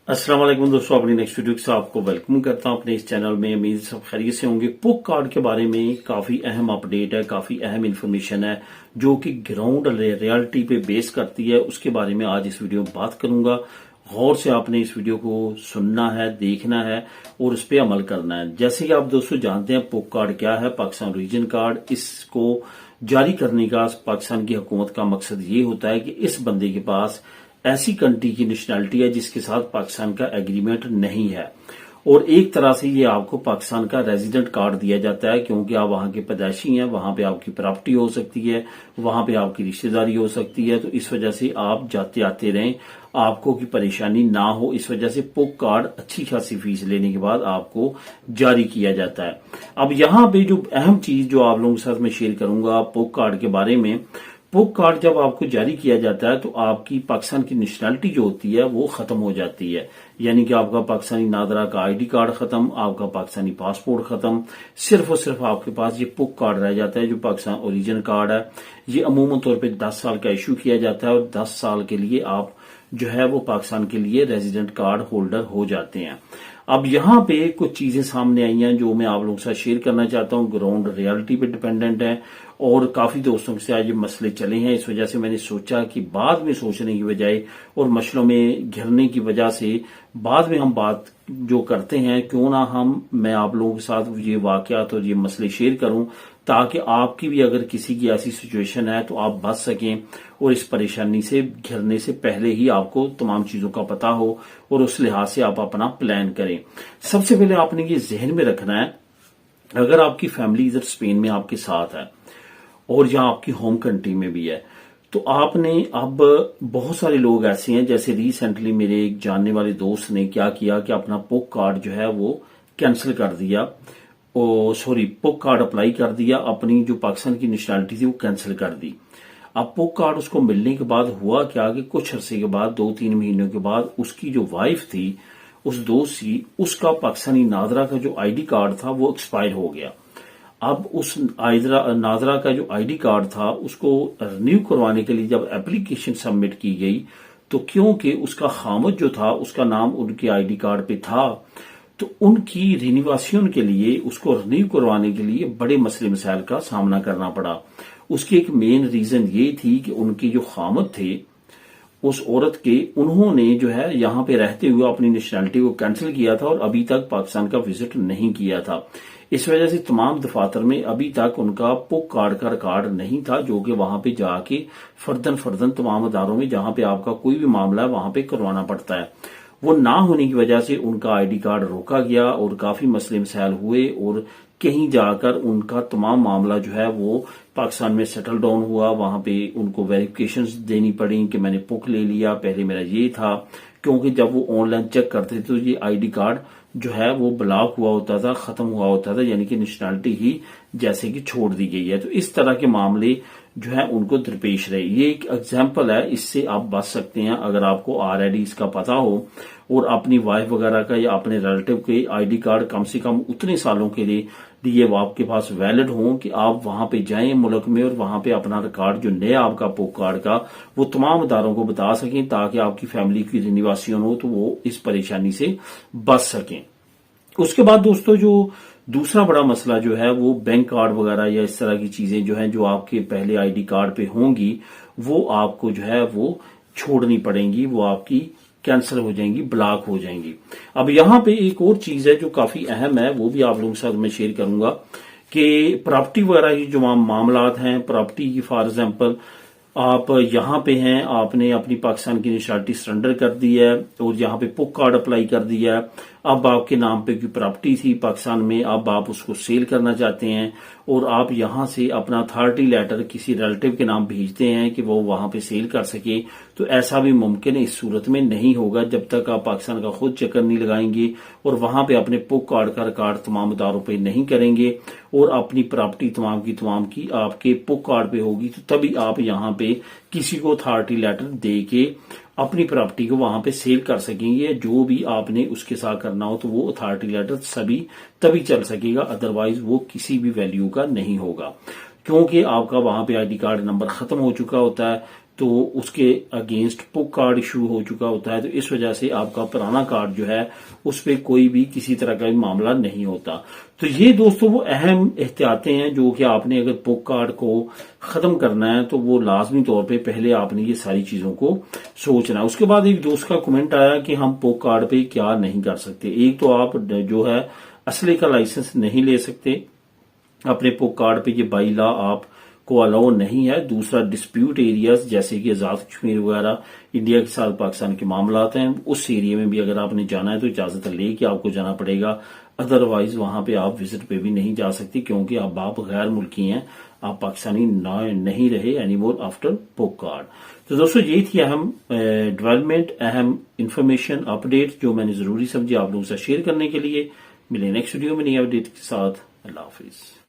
अस्सलाम वालेकुम दोस्तों, अपनी नेक्स्ट वीडियो से आपको वेलकम करता हूं अपने इस चैनल में। उम्मीद सब खैरियत से होंगे। पुक कार्ड के बारे में काफी अहम अपडेट है, काफी अहम इंफॉर्मेशन है जो कि ग्राउंड रियलिटी पे बेस करती है। उसके बारे में आज इस वीडियो में बात करूंगा। गौर से आपने इस वीडियो को सुनना है, देखना है और उस पर अमल करना है। जैसे कि आप दोस्तों जानते हैं पुक कार्ड क्या है, पाकिस्तान रीजन कार्ड। इसको जारी करने का पाकिस्तान की हुकूमत का मकसद ये होता है कि इस बंदे के पास ऐसी कंट्री की नेशनैलिटी है जिसके साथ पाकिस्तान का एग्रीमेंट नहीं है, और एक तरह से ये आपको पाकिस्तान का रेजिडेंट कार्ड दिया जाता है क्योंकि आप वहां के पैदाइशी हैं, वहां पे आपकी प्रॉपर्टी हो सकती है, वहां पे आपकी रिश्तेदारी हो सकती है। तो इस वजह से आप जाते आते रहें, आपको की परेशानी ना हो। इस वजह से पुक कार्ड अच्छी खासी फीस लेने के बाद आपको जारी किया जाता है। अब यहाँ पे जो अहम चीज जो आप लोगों के साथ मैं शेयर करूंगा पुक कार्ड के बारे में, पुक कार्ड जब आपको जारी किया जाता है तो आपकी पाकिस्तान की नेशनैलिटी जो होती है वो खत्म हो जाती है। यानी कि आपका पाकिस्तानी नादरा का आईडी कार्ड खत्म, आपका पाकिस्तानी पासपोर्ट खत्म, सिर्फ और सिर्फ आपके पास ये पुक कार्ड रह जाता है जो पाकिस्तान ओरिजिन कार्ड है। ये अमूमन तौर पे 10 साल का इशू किया जाता है और 10 साल के लिए आप जो है वो पाकिस्तान के लिए रेजिडेंट कार्ड होल्डर हो जाते हैं। अब यहाँ पे कुछ चीजें सामने आई हैं जो मैं आप लोगों के साथ शेयर करना चाहता हूँ। ग्राउंड रियलिटी पे डिपेंडेंट है और काफी दोस्तों से आज ये मसले चले हैं। इस वजह से मैंने सोचा कि बाद में सोचने की बजाय और मसलों में घिरने की वजह से बाद में हम बात जो करते हैं, क्यों ना मैं आप लोगों के साथ ये वाकयात और ये मसले शेयर करूं ताकि आपकी भी अगर किसी की ऐसी सिचुएशन है तो आप बच सकें और इस परेशानी से घिरने से पहले ही आपको तमाम चीजों का पता हो और उस लिहाज से आप अपना प्लान करें। सबसे पहले आपने ये जहन में रखना है, अगर आपकी फैमिली इधर स्पेन में आपके साथ है और यहाँ आपकी होम कंट्री में भी है, तो आपने अब बहुत सारे लोग ऐसे हैं, जैसे रिसेंटली मेरे एक जानने वाले दोस्त ने क्या किया कि अपना पुक कार्ड जो है वो कैंसिल कर दिया, पुक कार्ड अप्लाई कर दिया, अपनी जो पाकिस्तान की नेशनैलिटी थी वो कैंसिल कर दी। अब पुक कार्ड उसको मिलने के बाद हुआ क्या कि कुछ अरसे के बाद 2-3 महीनों के बाद उसकी जो वाइफ थी, उस दोस्त की, उसका पाकिस्तानी नादरा का जो आईडी कार्ड था वो एक्सपायर हो गया। अब उस नादरा का जो आईडी कार्ड था उसको रिन्यू करवाने के लिए जब एप्लीकेशन सबमिट की गई तो क्योंकि उसका खामद जो था उसका नाम उनके आईडी कार्ड पे था, तो उनकी रिन्यूएशन के लिए उसको रिन्यू करवाने के लिए बड़े मसले मसाइल का सामना करना पड़ा। उसकी एक मेन रीजन ये थी कि उनके जो खामद थे उस औरत के, उन्होंने जो है यहाँ पे रहते हुए अपनी नेशनैलिटी को कैंसिल किया था और अभी तक पाकिस्तान का विजिट नहीं किया था। इस वजह से तमाम दफातर में अभी तक उनका पुक कार्ड का रिकॉर्ड नहीं था, जो कि वहां पे जाके फर्दन तमाम अदारों में जहां पे आपका कोई भी मामला है वहां पे करवाना पड़ता है। वो ना होने की वजह से उनका आईडी कार्ड रोका गया और काफी मसले मसाइल हुए और कहीं जाकर उनका तमाम मामला जो है वो पाकिस्तान में सेटल डाउन हुआ। वहां पे उनको वेरिफिकेशंस देनी पड़ी कि मैंने पुक ले लिया, पहले मेरा ये था, क्योंकि जब वो ऑनलाइन चेक करते थे तो ये आईडी कार्ड जो है वो ब्लॉक हुआ होता था, खत्म हुआ होता था, यानी कि नेशनैलिटी ही जैसे कि छोड़ दी गई है। तो इस तरह के मामले जो है उनको दरपेश रहे। ये एक एग्जाम्पल है, इससे आप बच सकते हैं अगर आपको ऑलरेडी इसका पता हो और अपनी वाइफ वगैरह का या अपने रिलेटिव के आईडी कार्ड कम से कम उतने सालों के लिए वो आपके पास वैलिड हो कि आप वहां पे जाएं मुल्क में और वहां पे अपना रिकॉर्ड जो नया आपका पुक कार्ड का वो तमाम अदारों को बता सकें ताकि आपकी फैमिली की रिन्यूएशन हो तो वो इस परेशानी से बच सकें। उसके बाद दोस्तों जो दूसरा बड़ा मसला जो है वो बैंक कार्ड वगैरह या इस तरह की चीजें जो हैं जो आपके पहले आईडी कार्ड पे होंगी वो आपको जो है वो छोड़नी पड़ेंगी, वो आपकी कैंसिल हो जाएंगी, ब्लॉक हो जाएंगी। अब यहाँ पे एक और चीज है जो काफी अहम है, वो भी आप लोगों के साथ मैं शेयर करूंगा कि प्रॉपर्टी वगैरह की जो मामलात हैं, प्रॉपर्टी की फॉर एग्जाम्पल आप यहाँ पे हैं, आपने अपनी पाकिस्तान की नेशनैलिटी सरेंडर कर दी है और यहाँ पे पुक कार्ड अप्लाई कर दिया है। अब आपके नाम पे कोई प्रॉपर्टी थी पाकिस्तान में, अब आप उसको सेल करना चाहते हैं और आप यहाँ से अपना अथॉरिटी लेटर किसी रिलेटिव के नाम भेजते हैं कि वो वहां पे सेल कर सके, तो ऐसा भी मुमकिन है इस सूरत में नहीं होगा जब तक आप पाकिस्तान का खुद चक्कर नहीं लगाएंगे और वहां पे अपने पुक कार्ड का रिकॉर्ड तमाम अदारों पे नहीं करेंगे और अपनी प्रॉपर्टी तमाम की आपके पुक कार्ड पे होगी, तो तभी आप यहाँ पे किसी को अथॉरिटी लेटर दे के अपनी प्रॉपर्टी को वहां पे सेल कर सकेंगे। जो भी आपने उसके साथ करना हो तो वो अथॉरिटी लेटर तभी चल सकेगा, अदरवाइज वो किसी भी वैल्यू का नहीं होगा क्योंकि आपका वहां पे आईडी कार्ड नंबर खत्म हो चुका होता है। تو اس کے اگینسٹ پک کارڈ ایشو ہو چکا ہوتا ہے، تو اس وجہ سے آپ کا پرانا کارڈ جو ہے اس پہ کوئی بھی کسی طرح کا معاملہ نہیں ہوتا۔ تو یہ دوستو وہ اہم احتیاطیں ہیں جو کہ آپ نے اگر پک کارڈ کو ختم کرنا ہے تو وہ لازمی طور پہ پہلے آپ نے یہ ساری چیزوں کو سوچنا ہے۔ اس کے بعد ایک دوست کا کمنٹ آیا کہ ہم پک کارڈ پہ کیا نہیں کر سکتے۔ ایک تو آپ جو ہے اسلحے کا لائسنس نہیں لے سکتے اپنے پک کارڈ پہ، یہ بائی لا آپ کو الاؤ نہیں ہے۔ دوسرا ڈسپیوٹ ایریاز جیسے کہ آزاد کشمیر وغیرہ انڈیا کے ساتھ پاکستان کے معاملات ہیں، اس ایریا میں بھی اگر آپ نے جانا ہے تو اجازت لے کے آپ کو جانا پڑے گا، ادروائز وہاں پہ آپ وزٹ پہ بھی نہیں جا سکتی کیونکہ اب آپ غیر ملکی ہیں، آپ پاکستانی نہیں رہے اینی مور آفٹر پک کارڈ۔ تو دوستو یہ تھی اہم ڈیولپمنٹ، اہم انفارمیشن اپڈیٹ جو میں نے ضروری سمجھی آپ لوگوں سے شیئر کرنے کے لیے۔ ملیں نیکسٹ ویڈیو میں نئی اپڈیٹ کے ساتھ۔ اللہ حافظ۔